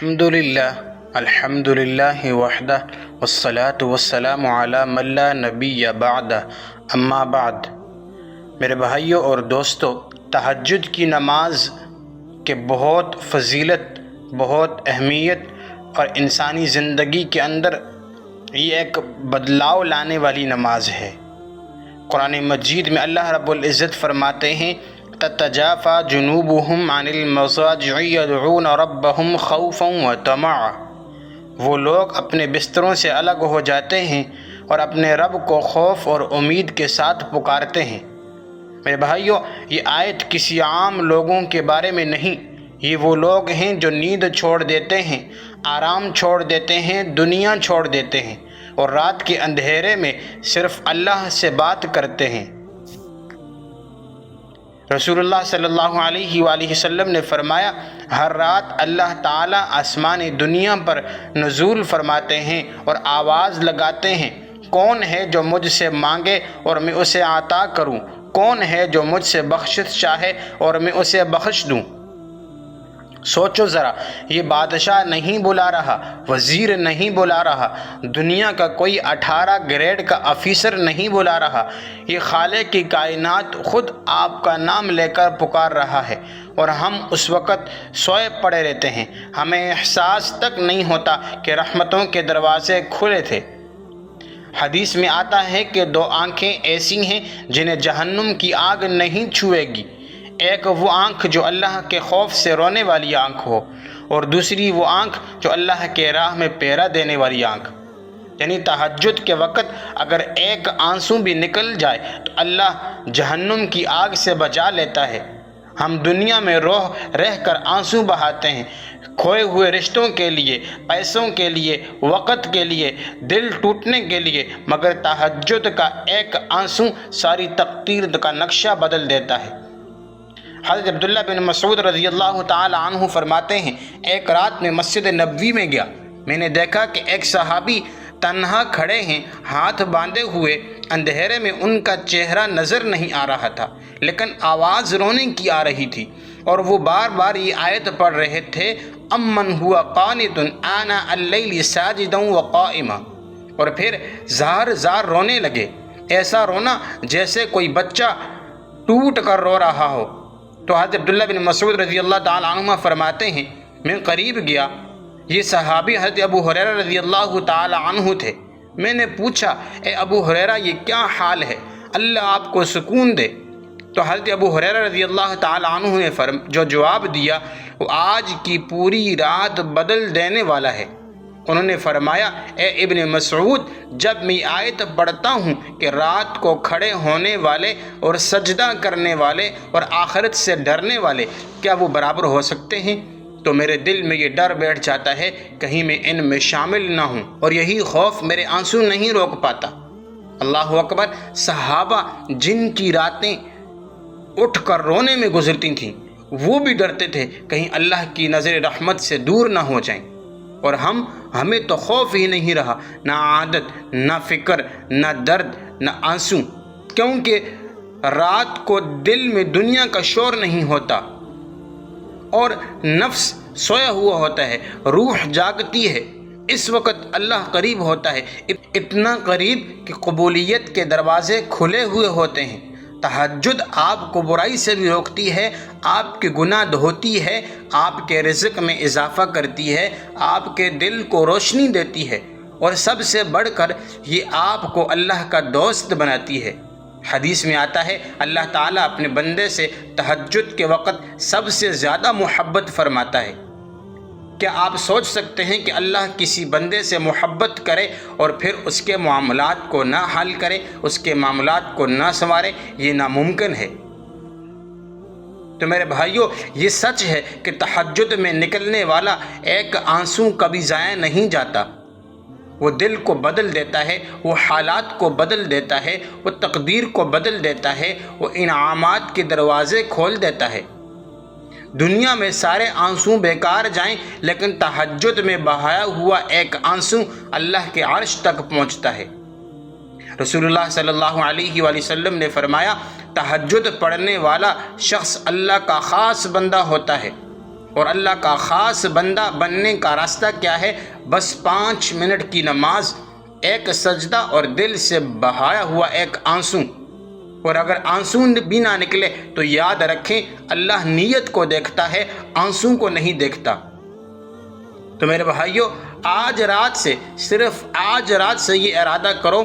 الحمد للہ وحدہ والصلاة والسلام علی من لا نبی بعدہ اما بعد۔ میرے بھائیوں اور دوستو، تہجد کی نماز کے بہت فضیلت، بہت اہمیت اور انسانی زندگی کے اندر یہ ایک بدلاؤ لانے والی نماز ہے۔ قرآن مجید میں اللہ رب العزت فرماتے ہیں تتجافى جنوبهم عن المضاجع يدعون ربهم خوفا وطمعا۔ وہ لوگ اپنے بستروں سے الگ ہو جاتے ہیں اور اپنے رب کو خوف اور امید کے ساتھ پکارتے ہیں۔ میرے بھائیوں، یہ آیت کسی عام لوگوں کے بارے میں نہیں، یہ وہ لوگ ہیں جو نیند چھوڑ دیتے ہیں، آرام چھوڑ دیتے ہیں، دنیا چھوڑ دیتے ہیں اور رات کے اندھیرے میں صرف اللہ سے بات کرتے ہیں۔ رسول اللہ صلی اللہ علیہ وآلہ وسلم نے فرمایا، ہر رات اللہ تعالیٰ آسمان دنیا پر نزول فرماتے ہیں اور آواز لگاتے ہیں، کون ہے جو مجھ سے مانگے اور میں اسے عطا کروں؟ کون ہے جو مجھ سے بخشش چاہے اور میں اسے بخش دوں؟ سوچو ذرا، یہ بادشاہ نہیں بلا رہا، وزیر نہیں بلا رہا، دنیا کا کوئی 18 گریڈ کا آفیسر نہیں بلا رہا، یہ خالق کی کائنات خود آپ کا نام لے کر پکار رہا ہے، اور ہم اس وقت سوئے پڑے رہتے ہیں، ہمیں احساس تک نہیں ہوتا کہ رحمتوں کے دروازے کھلے تھے۔ حدیث میں آتا ہے کہ 2 آنکھیں ایسی ہیں جنہیں جہنم کی آگ نہیں چھوئے گی، ایک وہ آنکھ جو اللہ کے خوف سے رونے والی آنکھ ہو، اور دوسری وہ آنکھ جو اللہ کے راہ میں پیرا دینے والی آنکھ۔ یعنی تہجد کے وقت اگر ایک آنسو بھی نکل جائے تو اللہ جہنم کی آگ سے بچا لیتا ہے۔ ہم دنیا میں رہ کر آنسو بہاتے ہیں، کھوئے ہوئے رشتوں کے لیے، پیسوں کے لیے، وقت کے لیے، دل ٹوٹنے کے لیے، مگر تہجد کا ایک آنسو ساری تقدیر کا نقشہ بدل دیتا ہے۔ حضرت عبداللہ بن مسعود رضی اللہ تعالی عنہ فرماتے ہیں، ایک رات میں مسجد نبوی میں گیا، میں نے دیکھا کہ ایک صحابی تنہا کھڑے ہیں، ہاتھ باندھے ہوئے، اندھیرے میں ان کا چہرہ نظر نہیں آ رہا تھا، لیکن آواز رونے کی آ رہی تھی، اور وہ بار بار یہ آیت پڑھ رہے تھے، امن ہوا قانت آناء اللیل ساجدا وقائما، اور پھر زار زار رونے لگے، ایسا رونا جیسے کوئی بچہ ٹوٹ کر رو رہا ہو۔ تو حضرت عبداللہ بن مسعود رضی اللہ تعالی عنہ فرماتے ہیں، میں قریب گیا، یہ صحابی حضرت ابو ہریرہ رضی اللہ تعالی عنہ تھے۔ میں نے پوچھا، اے ابو ہریرہ یہ کیا حال ہے؟ اللہ آپ کو سکون دے۔ تو حضرت ابو ہریرہ رضی اللہ تعالی عنہ نے جو جواب دیا وہ آج کی پوری رات بدل دینے والا ہے۔ انہوں نے فرمایا، اے ابن مسعود، جب میں آیت پڑھتا ہوں کہ رات کو کھڑے ہونے والے اور سجدہ کرنے والے اور آخرت سے ڈرنے والے کیا وہ برابر ہو سکتے ہیں، تو میرے دل میں یہ ڈر بیٹھ جاتا ہے کہیں میں ان میں شامل نہ ہوں، اور یہی خوف میرے آنسو نہیں روک پاتا۔ اللہ اکبر! صحابہ جن کی راتیں اٹھ کر رونے میں گزرتی تھیں، وہ بھی ڈرتے تھے کہیں اللہ کی نظر رحمت سے دور نہ ہو جائیں، اور ہمیں تو خوف ہی نہیں رہا، نہ عادت، نہ فکر، نہ درد، نہ آنسو، کیونکہ رات کو دل میں دنیا کا شور نہیں ہوتا اور نفس سویا ہوا ہوتا ہے، روح جاگتی ہے، اس وقت اللہ قریب ہوتا ہے، اتنا قریب کہ قبولیت کے دروازے کھلے ہوئے ہوتے ہیں۔ تہجد آپ کو برائی سے بھی روکتی ہے، آپ کے گناہ دھوتی ہے، آپ کے رزق میں اضافہ کرتی ہے، آپ کے دل کو روشنی دیتی ہے، اور سب سے بڑھ کر یہ آپ کو اللہ کا دوست بناتی ہے۔ حدیث میں آتا ہے اللہ تعالیٰ اپنے بندے سے تہجد کے وقت سب سے زیادہ محبت فرماتا ہے۔ کیا آپ سوچ سکتے ہیں کہ اللہ کسی بندے سے محبت کرے اور پھر اس کے معاملات کو نہ حل کرے، اس کے معاملات کو نہ سنوارے؟ یہ ناممکن ہے۔ تو میرے بھائیوں، یہ سچ ہے کہ تہجد میں نکلنے والا ایک آنسو کبھی ضائع نہیں جاتا، وہ دل کو بدل دیتا ہے، وہ حالات کو بدل دیتا ہے، وہ تقدیر کو بدل دیتا ہے، وہ انعامات کے دروازے کھول دیتا ہے۔ دنیا میں سارے آنسو بیکار جائیں، لیکن تہجد میں بہایا ہوا ایک آنسو اللہ کے عرش تک پہنچتا ہے۔ رسول اللہ صلی اللہ علیہ وآلہ وسلم نے فرمایا، تہجد پڑھنے والا شخص اللہ کا خاص بندہ ہوتا ہے، اور اللہ کا خاص بندہ بننے کا راستہ کیا ہے؟ بس 5 منٹ کی نماز، ایک سجدہ اور دل سے بہایا ہوا ایک آنسو۔ اور اگر آنسو بھی نہ نکلے تو یاد رکھیں اللہ نیت کو دیکھتا ہے، آنسو کو نہیں دیکھتا۔ تو میرے بھائیوں، آج رات سے، صرف آج رات سے یہ ارادہ کرو